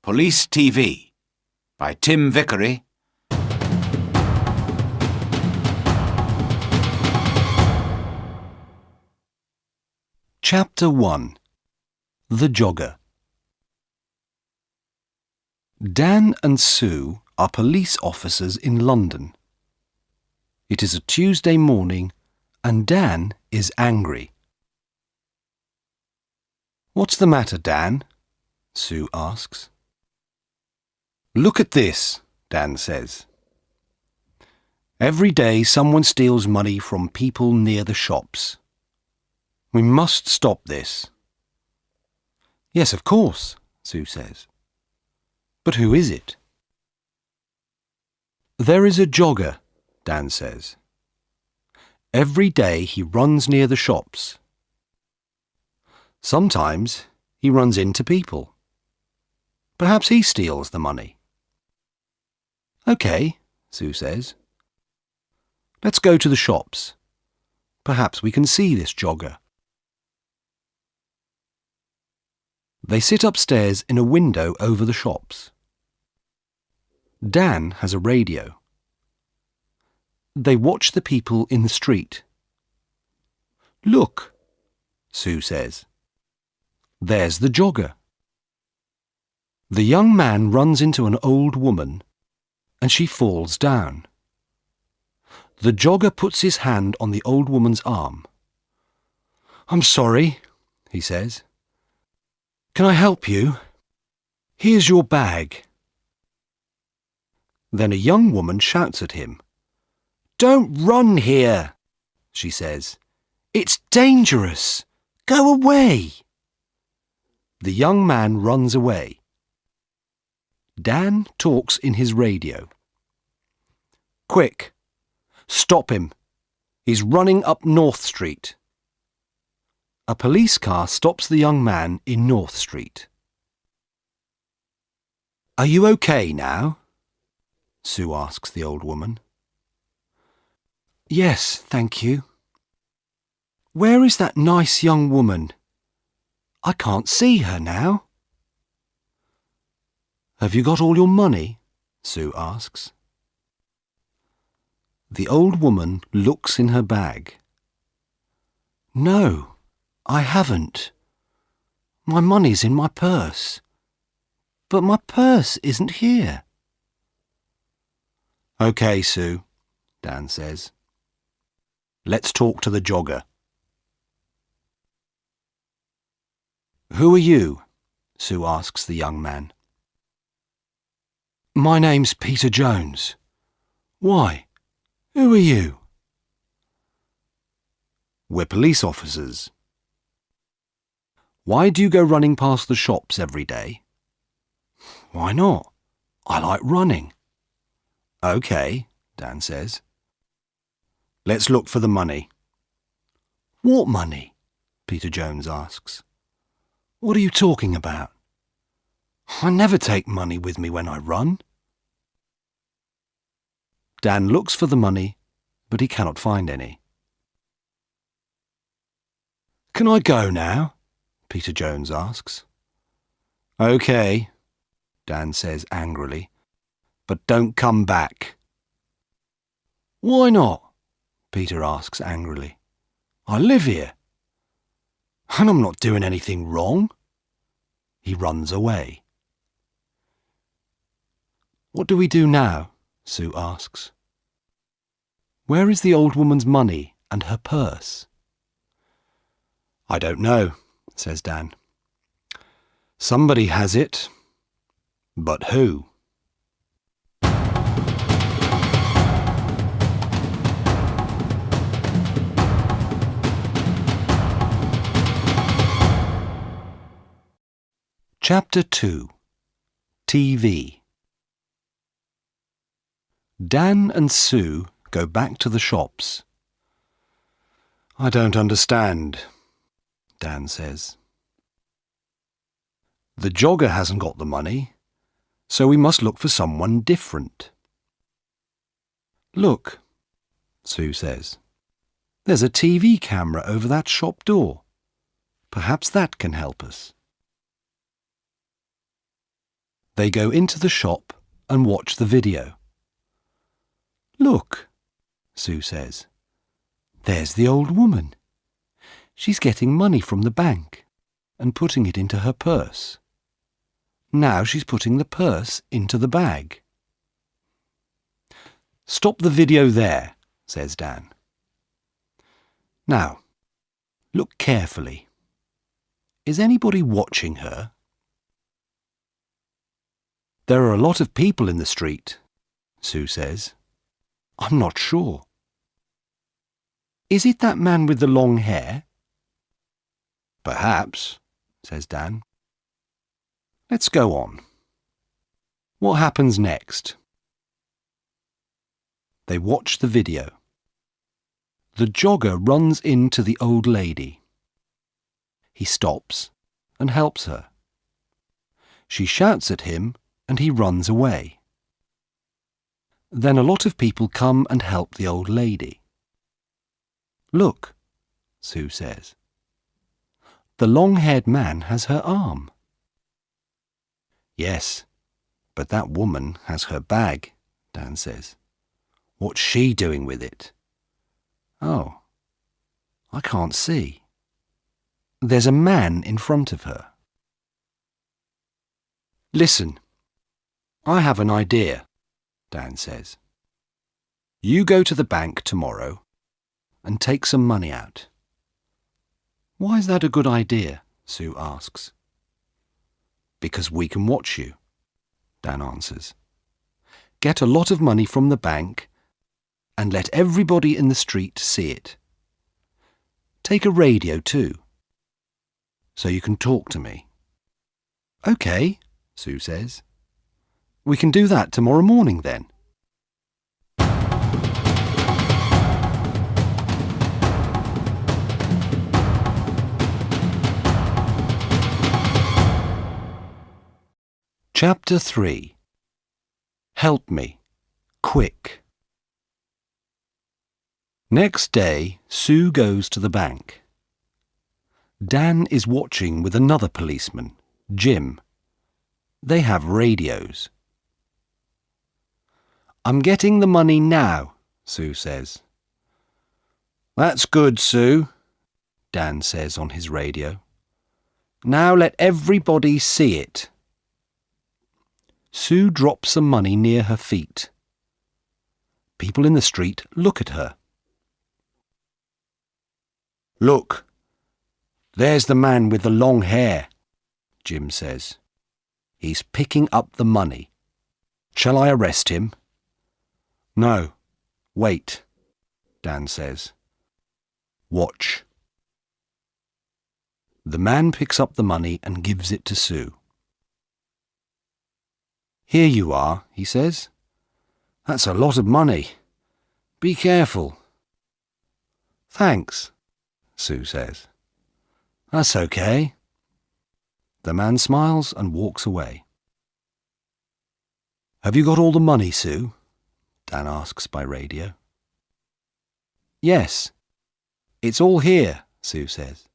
Police TV by Tim Vickery. Chapter 1. The Jogger. Dan and Sue are police officers in London. It is a Tuesday morning and Dan is angry. "What's the matter, Dan?" Sue asks. "Look at this," Dan says. "Every day someone steals money from people near the shops. We must stop this." "Yes, of course," Sue says. "But who is it?" "There is a jogger," Dan says. "Every day he runs near the shops. Sometimes he runs into people. Perhaps he steals the money." "OK," Sue says. "Let's go to the shops. Perhaps we can see this jogger." They sit upstairs in a window over the shops. Dan has a radio. They watch the people in the street. "Look," Sue says. "There's the jogger." The young man runs into an old woman and she falls down. The jogger puts his hand on the old woman's arm. "I'm sorry," he says. "Can I help you? Here's your bag." Then a young woman shouts at him. "Don't run here," she says. "It's dangerous. Go away." The young man runs away. Dan talks in his radio. "Quick, stop him. He's running up North Street." A police car stops the young man in North Street. "Are you okay now?" Sue asks the old woman. "Yes, thank you." "Where is that nice young woman? I can't see her now." "Have you got all your money?" Sue asks. The old woman looks in her bag. "No, I haven't. My money's in my purse. But my purse isn't here." "OK, Sue," Dan says. "Let's talk to the jogger." "Who are you?" Sue asks the young man. "My name's Peter Jones. Why? Who are you?" "We're police officers." "Why do you go running past the shops every day?" "Why not? I like running." "OK," Dan says. "Let's look for the money." "What money?" Peter Jones asks. "What are you talking about? I never take money with me when I run." Dan looks for the money, but he cannot find any. "Can I go now?" Peter Jones asks. "OK," Dan says angrily, "but don't come back." "Why not?" Peter asks angrily. "I live here, and I'm not doing anything wrong." He runs away. "What do we do now?" Sue asks. "Where is the old woman's money and her purse?" "I don't know," says Dan. "Somebody has it. But who?" Chapter 2. TV. Dan and Sue go back to the shops. "I don't understand," Dan says. "The jogger hasn't got the money, so we must look for someone different." "Look," Sue says. "There's a TV camera over that shop door. Perhaps that can help us." They go into the shop and watch the video. "Look," Sue says. "There's the old woman. She's getting money from the bank and putting it into her purse. Now she's putting the purse into the bag." "Stop the video there," says Dan. "Now, look carefully. Is anybody watching her?" "There are a lot of people in the street," Sue says. "I'm not sure." "Is it that man with the long hair?" "Perhaps," says Dan. "Let's go on. What happens next?" They watch the video. The jogger runs into the old lady. He stops and helps her. She shouts at him and he runs away. Then a lot of people come and help the old lady. "Look," Sue says. "The long-haired man has her arm." "Yes, but that woman has her bag," Dan says. "What's she doing with it?" "Oh, I can't see. There's a man in front of her." "Listen, I have an idea," Dan says. "You go to the bank tomorrow and take some money out." "Why is that a good idea?" Sue asks. "Because we can watch you," Dan answers. "Get a lot of money from the bank and let everybody in the street see it. Take a radio too, so you can talk to me." "OK," Sue says. "We can do that tomorrow morning then." Chapter 3. Help me, quick. Next day, Sue goes to the bank. Dan is watching with another policeman, Jim. They have radios. "I'm getting the money now," Sue says. "That's good, Sue," Dan says on his radio. "Now let everybody see it." Sue drops some money near her feet. People in the street look at her. "Look, there's the man with the long hair," Jim says. "He's picking up the money. Shall I arrest him?" "No, wait," Dan says. "Watch." The man picks up the money and gives it to Sue. "Here you are," he says. "That's a lot of money. Be careful." "Thanks," Sue says. "That's okay." The man smiles and walks away. "Have you got all the money, Sue?" Dan asks by radio. "Yes, it's all here," Sue says.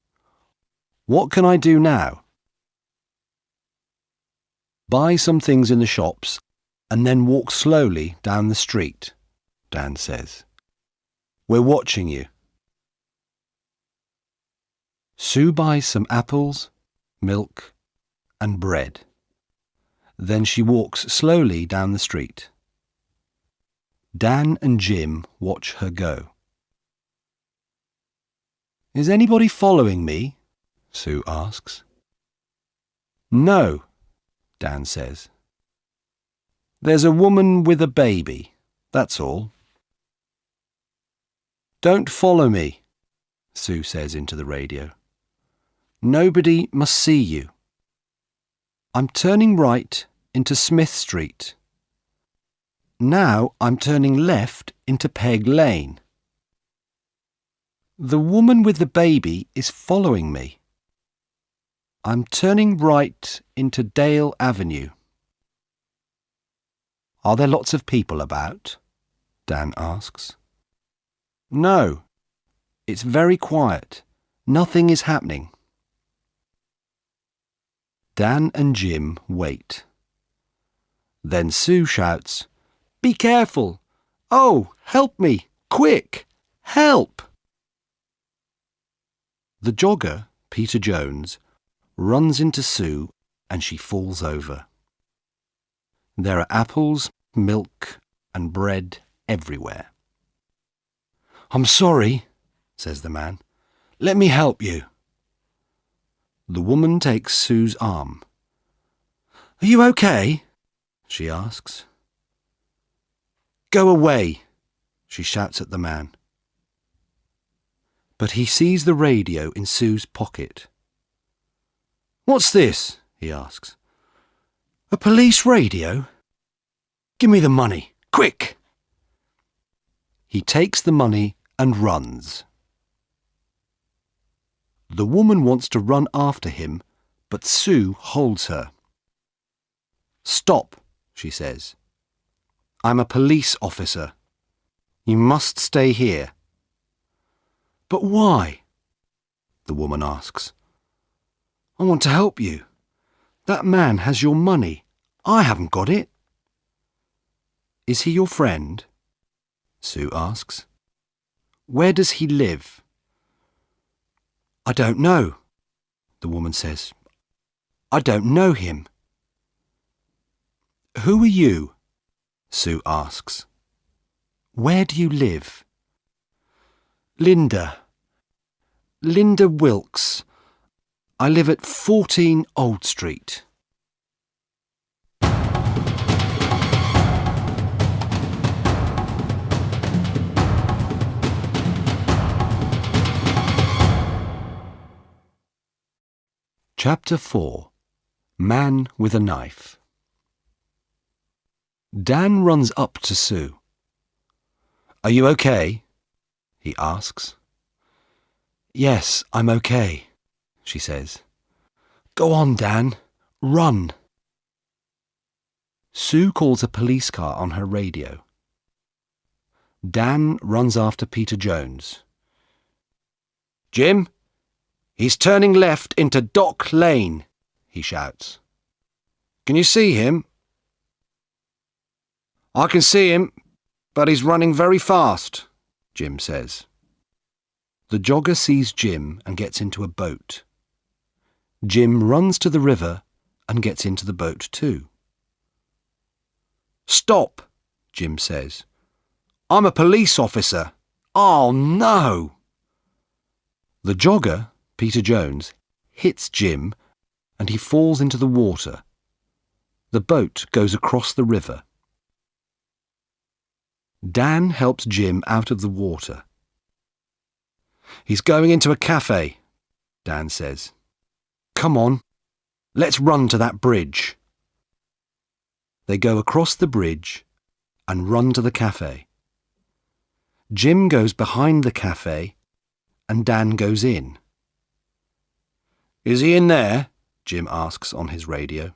"What can I do now?" "Buy some things in the shops and then walk slowly down the street," Dan says. "We're watching you." Sue buys some apples, milk, and bread. Then she walks slowly down the street. Dan and Jim watch her go. "Is anybody following me?" Sue asks. "No," Dan says. "There's a woman with a baby, that's all." "Don't follow me," Sue says into the radio. "Nobody must see you. I'm turning right into Smith Street. Now I'm turning left into Peg Lane. The woman with the baby is following me. I'm turning right into Dale Avenue." "Are there lots of people about?" Dan asks. "No, it's very quiet. Nothing is happening." Dan and Jim wait. Then Sue shouts, "Be careful! Oh, help me! Quick! Help!" The jogger, Peter Jones, runs into Sue and she falls over. There are apples, milk and bread everywhere. "I'm sorry," says the man. "Let me help you." The woman takes Sue's arm. "Are you okay?" she asks. "Go away," she shouts at the man. But he sees the radio in Sue's pocket. "What's this?" he asks. "A police radio? Give me the money, quick!" He takes the money and runs. The woman wants to run after him, but Sue holds her. "Stop," she says. "I'm a police officer. You must stay here." "But why?" the woman asks. "I want to help you. That man has your money. I haven't got it." "Is he your friend?" Sue asks. "Where does he live?" "I don't know," the woman says. "I don't know him." "Who are you?" Sue asks. "Where do you live?" Linda Wilkes. I live at 14 Old Street." Chapter 4. Man with a Knife. Dan runs up to Sue. "Are you okay?" he asks. "Yes, I'm okay," she says. "Go on, Dan. Run." Sue calls a police car on her radio. Dan runs after Peter Jones. "Jim, he's turning left into Dock Lane," he shouts. "Can you see him?" "I can see him, but he's running very fast," Jim says. The jogger sees Jim and gets into a boat. Jim runs to the river and gets into the boat too. "Stop," Jim says. "I'm a police officer." "Oh, no!" The jogger, Peter Jones, hits Jim and he falls into the water. The boat goes across the river. Dan helps Jim out of the water. "He's going into a cafe," Dan says. "Come on, let's run to that bridge." They go across the bridge and run to the cafe. Jim goes behind the cafe and Dan goes in. "Is he in there?" Jim asks on his radio.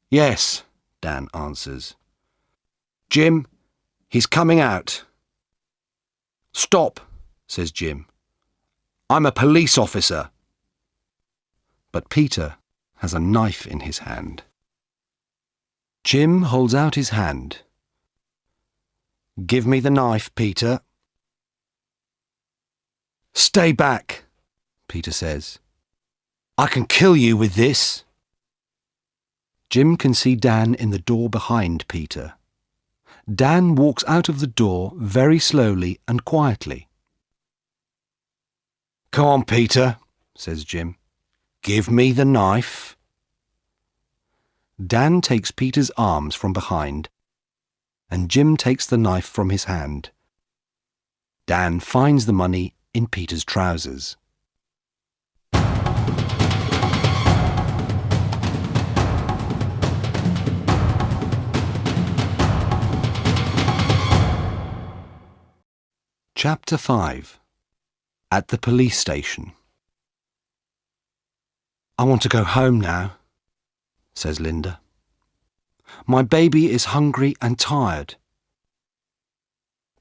"Yes," Dan answers. "Jim, he's coming out." "Stop," says Jim. "I'm a police officer." But Peter has a knife in his hand. Jim holds out his hand. "Give me the knife, Peter." "Stay back," Peter says. "I can kill you with this." Jim can see Dan in the door behind Peter. Dan walks out of the door very slowly and quietly. "Come on, Peter," says Jim. "Give me the knife." Dan takes Peter's arms from behind, and Jim takes the knife from his hand. Dan finds the money in Peter's trousers. Chapter 5. At the police station. "I want to go home now," says Linda. "My baby is hungry and tired."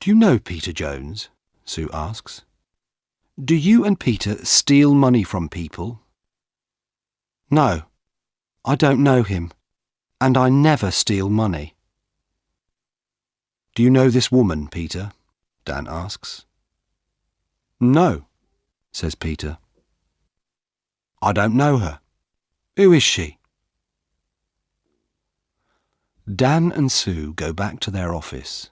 "Do you know Peter Jones?" Sue asks. "Do you and Peter steal money from people?" "No, I don't know him, and I never steal money. Do you know this woman, Peter? Dan asks. No, says Peter. I don't know her. Who is she? Dan and Sue go back to their office.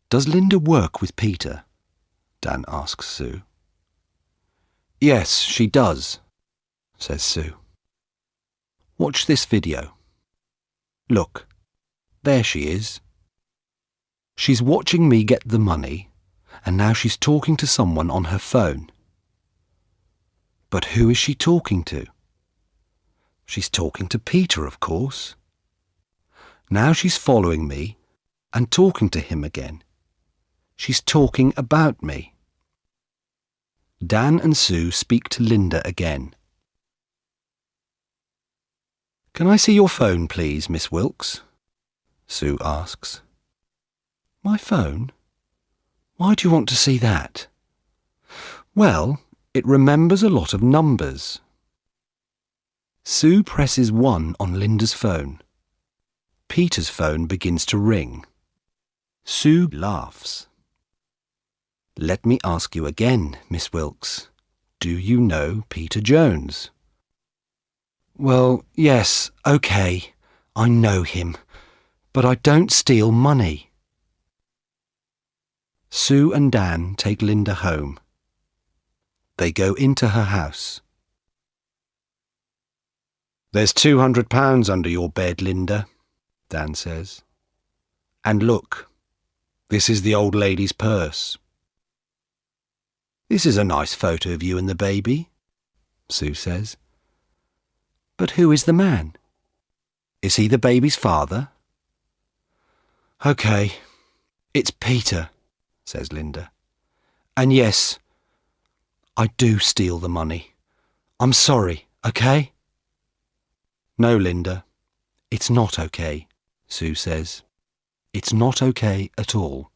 Does Linda work with Peter? Dan asks Sue. Yes, she does, says Sue. Watch this video. Look, there she is. She's watching me get the money, and now she's talking to someone on her phone. But who is she talking to? She's talking to Peter, of course. Now she's following me and talking to him again. She's talking about me. Dan and Sue speak to Linda again. Can I see your phone, please, Miss Wilkes? Sue asks. My phone? Why do you want to see that? Well, it remembers a lot of numbers. Sue presses 1 on Linda's phone. Peter's phone begins to ring. Sue laughs. Let me ask you again, Miss Wilkes. Do you know Peter Jones? Well, yes, OK. I know him. But I don't steal money. Sue and Dan take Linda home. They go into her house. There's £200 under your bed, Linda, Dan says. And look, this is the old lady's purse. This is a nice photo of you and the baby, Sue says. But who is the man? Is he the baby's father? OK, it's Peter, says Linda. And yes, I do steal the money. I'm sorry, OK? No, Linda, it's not OK, Sue says. It's not OK at all.